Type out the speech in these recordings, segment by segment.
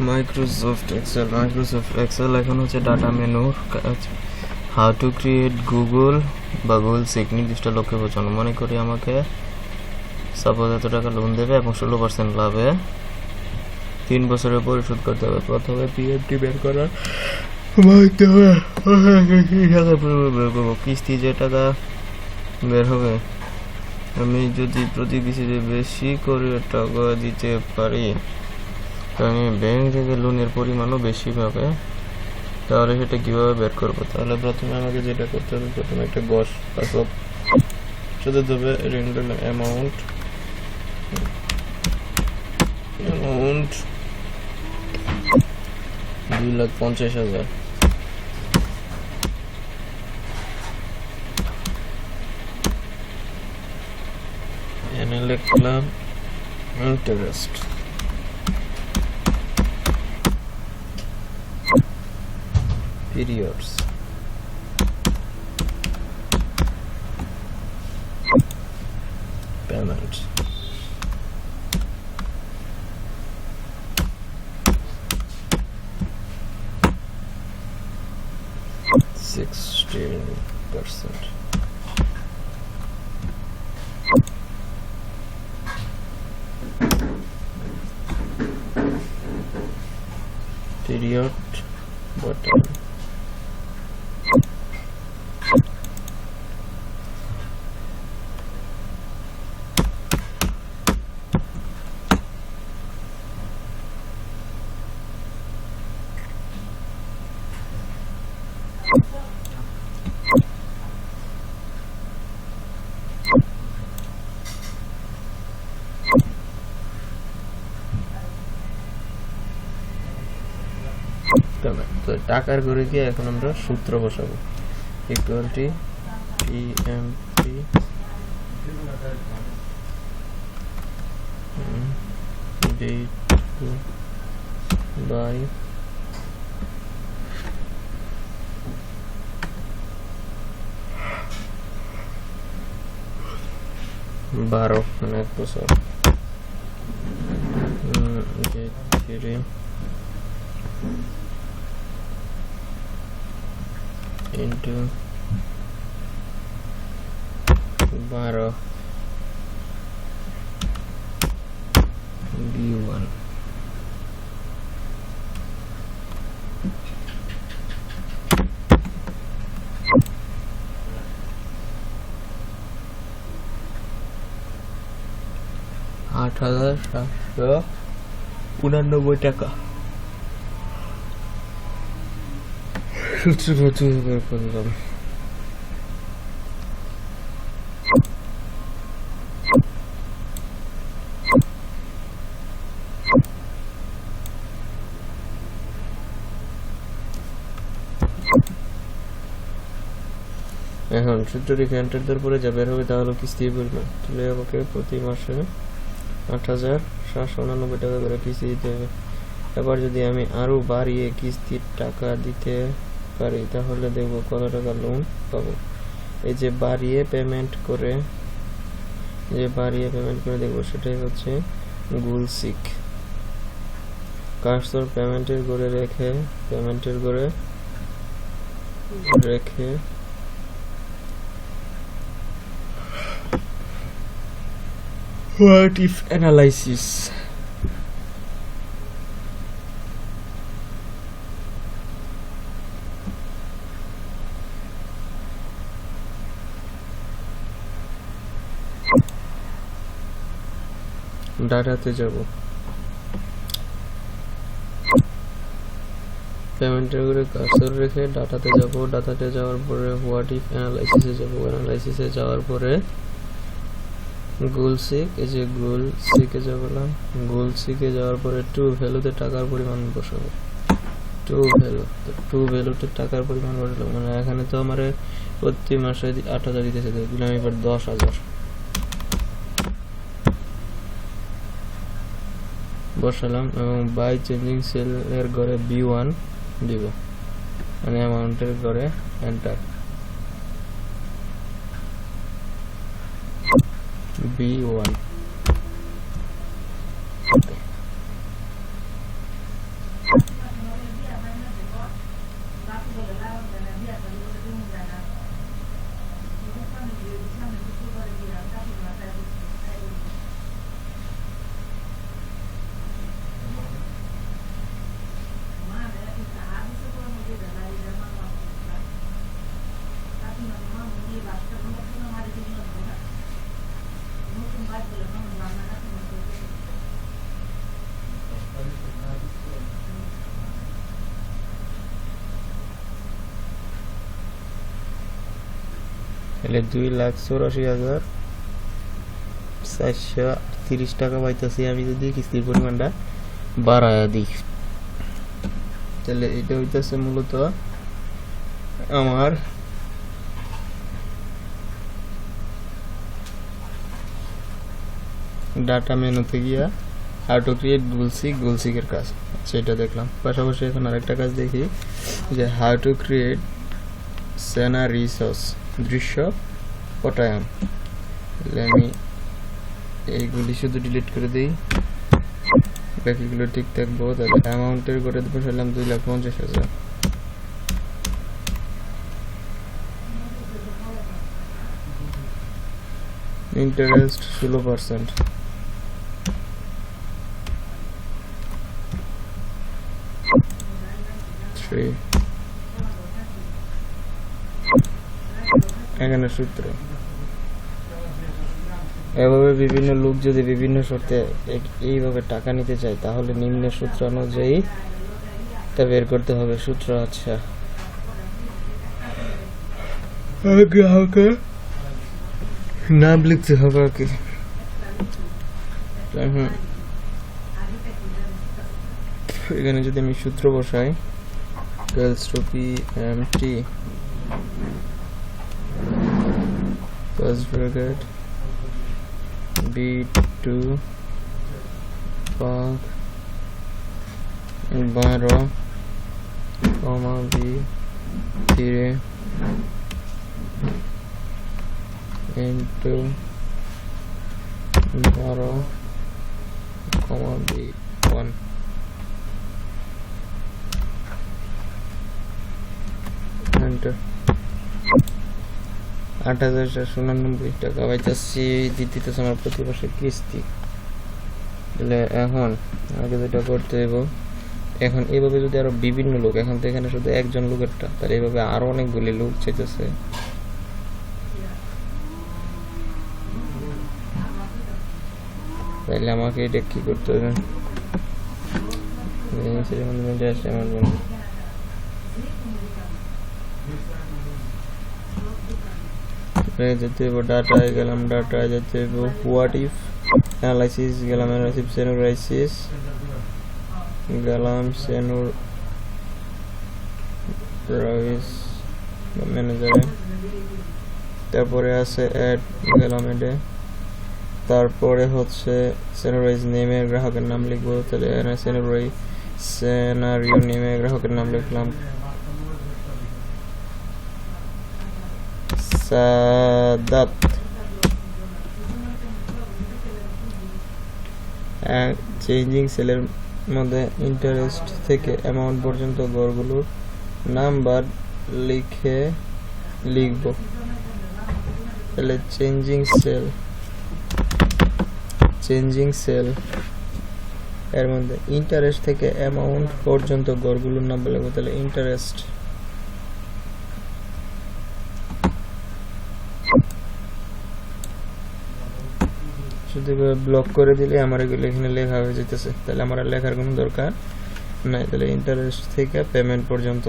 Microsoft Excel এখন হচ্ছে data মেনুর কাজ। হাউ টু ক্রিয়েট গুগল বা গুগল সিক নির্দিষ্ট লক্ষ্যে পৌঁছানো। মনে করি আমাকে সাপোজ এত টাকা লোন দেবে এবং 16% লাভে 3 বছরের পরিশোধ করতে হবে। প্রথমে পিএফটি বের করার কিস্তি যে টাকা বের হবে, আমি যদি প্রতি কিস্তিতে বেশি করে টাকা দিতে পারি আমি ব্যাংক থেকে লোনের পরিমাণও বেশি পাবে। তাহলে সেটা কিভাবে বের করবো? তাহলে প্রথমে আমাকে যেটা করতে হবে, প্রথমে একটা গস পাসওয়ার্ড সাথে দেবে রেন্ডার অ্যামাউন্ট 2,50,000। এনে লিখলাম interest, periods, payment, %16, period bottom, তো টাকার ঘরে গিয়ে এখন আমরা সূত্র বসাবো। ইকুয়াল টু পিএমপি বাই বারো, মানে 1 বছর into 12 B1 8,789 টাকা। বের করলাম। এখন সূত্র রেখে এন্টার দেওয়ার পরে যা বের হবে তা হলো কিস্তি পরিমাণ। তাহলে আমাকে প্রতি মাসে 8,789 টাকা করে কিস্তি দিতে হবে। এবার যদি আমি আরো বাড়িয়ে কিস্তির টাকা দিতে পারি তাহলে দেখব কত টাকা লোন পাবো। এই যে বাড়িয়ে পেমেন্ট করে দেখবো সেটাই হচ্ছে গুগল সিক। কার্সর পেমেন্টের ঘরে রেখে হোয়াট ইফ অ্যানালাইসিস, ডাটাতে যাব, পেমেন্টের করে কার্সর রেখে ডাটাতে যাব। ডাটাতে যাওয়ার পরে হোয়াট ইফ অ্যানালাইসিসে যাব। অ্যানালাইসিসে যাওয়ার পরে গুগল সিক, এই যে গুগল সিকে যাবলাম। গুগল সিকে যাওয়ার পরে টু ভ্যালুতে টাকার পরিমাণ বসাবো। টু ভ্যালুতে টাকার পরিমাণ বসালাম, মানে এখানে তো আমার প্রতি মাসে 8,000 দিতেছে, দিলাম এবার 10,000 বসালাম এবং বাই চেঞ্জিং সেল এর ঘরে B1 দিব, মানে অ্যামাউন্টের ঘরে এন্টার B1। তাহলে 2,84,430 টাকা পাইতেছি আমি যদি কিস্তির পরিমাণটা বাড়ায়া দিই। তাহলে এটা হইতেছে মূলত আমার ডাটা মেনুতে গিয়া হাউ টু ক্রিয়েট গোলসিকের কাজ। আচ্ছা, এটা দেখলাম। পাশাপাশি এখন আরেকটা কাজ দেখি যে হাউ টু ক্রিয়েট সিনারিওস, দৃশ্য পটায়ন। তাহলে আমি এইগুলি শুধু ডিলিট করে দিই, বাকিগুলো ঠিক থাকবো। তাহলে অ্যামাউন্টের করে বসালাম 2,50,000। ইন্টারেস্ট 16%। এখানে সূত্র। এভাবে বিভিন্ন লোক যদি বিভিন্ন শর্তে এইভাবে টাকা নিতে চায় তাহলে নিম্নের সূত্র অনুযায়ী তা বের করতে হবে। সূত্র, আচ্ছা, গ্রাহকের নাম লিখতে হবে আর কি। এখানে যদি আমি সূত্র বসাই, PMT first bracket B2 भाग 12 comma B3 into 12 comma B1। Enter. 8,499 টাকা পাইতেছি, দিতেছে আমার প্রতি মাসের কিস্তি। তাহলে এখন আমাকে যেটা করতে হইব, এখন এইভাবে যদি আরো বিভিন্ন লোক, এখন তো এখানে শুধু একজন লোকেরটা, তাহলে এইভাবে আরো অনেকগুলি লোক চাইতেছে। তাহলে আমাকে এটা কি করতে হবে, যেতে হইব ডাটায় গেলাম, ডাটায় যেতে হইব হোয়াট ইফ অ্যানালাইসিস গেলাম, অ্যানালাইসিস গেলাম, ম্যানেজারে। তারপরে আছে অ্যাড গেলাম এডে। তারপরে হচ্ছে সেনারাইজ নেমে গ্রাহকের নাম লিখবো। তাহলে সেনারিও নেমে গ্রাহকের নাম লিখলাম সাদাত। চেঞ্জিং সেলের মধ্যে ইন্টারেস্ট থেকে অ্যামাউন্ট পর্যন্ত গড়গুলোর নাম্বার লিখব। তাহলে চেঞ্জিং সেল এর মধ্যে ইন্টারেস্ট থেকে অ্যামাউন্ট পর্যন্ত গড়গুলোর নাম্বার লিখব। তাহলে ইন্টারেস্ট শুধু ব্লক করে দিলে আমার এগুলো এখানে লেখা হয়ে যেতেছে। তাহলে আমার লেখার কোনো দরকার নাই। তাহলে ইন্টারেস্ট থেকে পেমেন্ট পর্যন্ত।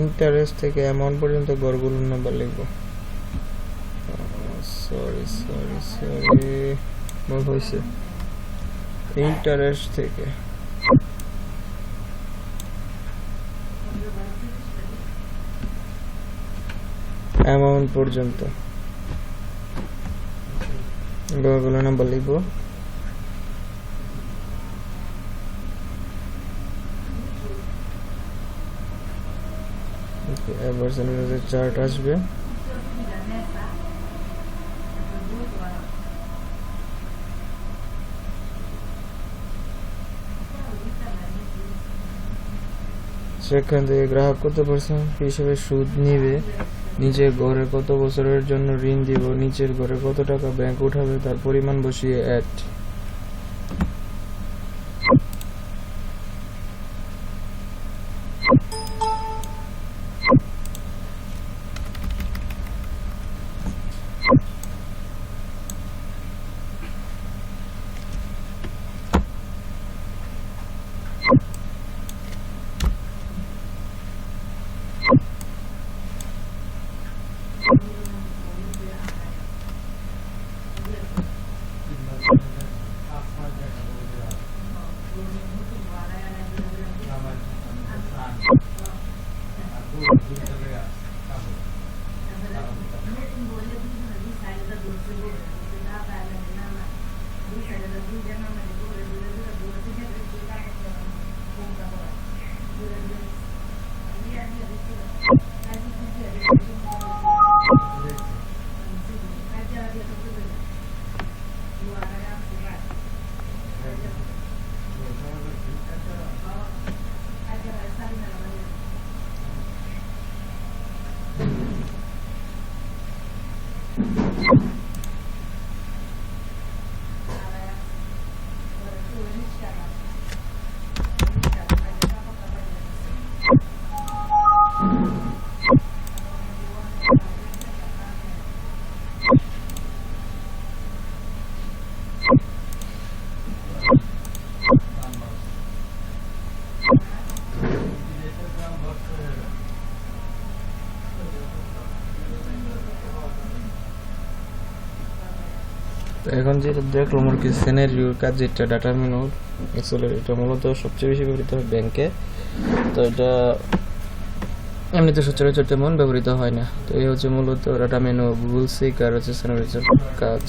ইন্টারেস্ট থেকে অ্যামাউন্ট পর্যন্ত গড়গুলোর নাম্বার লিখবো। সরি ভুল হয়েছে। ইন্টারেস্ট থেকে অ্যামাউন্ট পর্যন্ত গড়গুলোর নাম্বার লিখবো। এবার সেনারিওর চার্ট আসবে। সেখান থেকে গ্রাহক কত পার্সেন্ট হিসেবে সুদ নিবে, নিচের ঘরে কত বছরের জন্য ঋণ দিব, নিচের ঘরে কত টাকা ব্যাংক উঠাবে তার পরিমাণ বসিয়ে অ্যাড। তো এখন যেটা দেখলাম আর কি সিনারিওর কাজ, যেটা ডাটা মেনু এক্সেলের, এটা মূলত সবচেয়ে বেশি ব্যবহৃত হয় ব্যাংকে। তো এটা এমনিতে সচরাচর তেমন ব্যবহৃত হয় না। তো এই হচ্ছে মূলত ডাটা মেনু, গুগল সিক আর হচ্ছে সিনারিওর কাজ।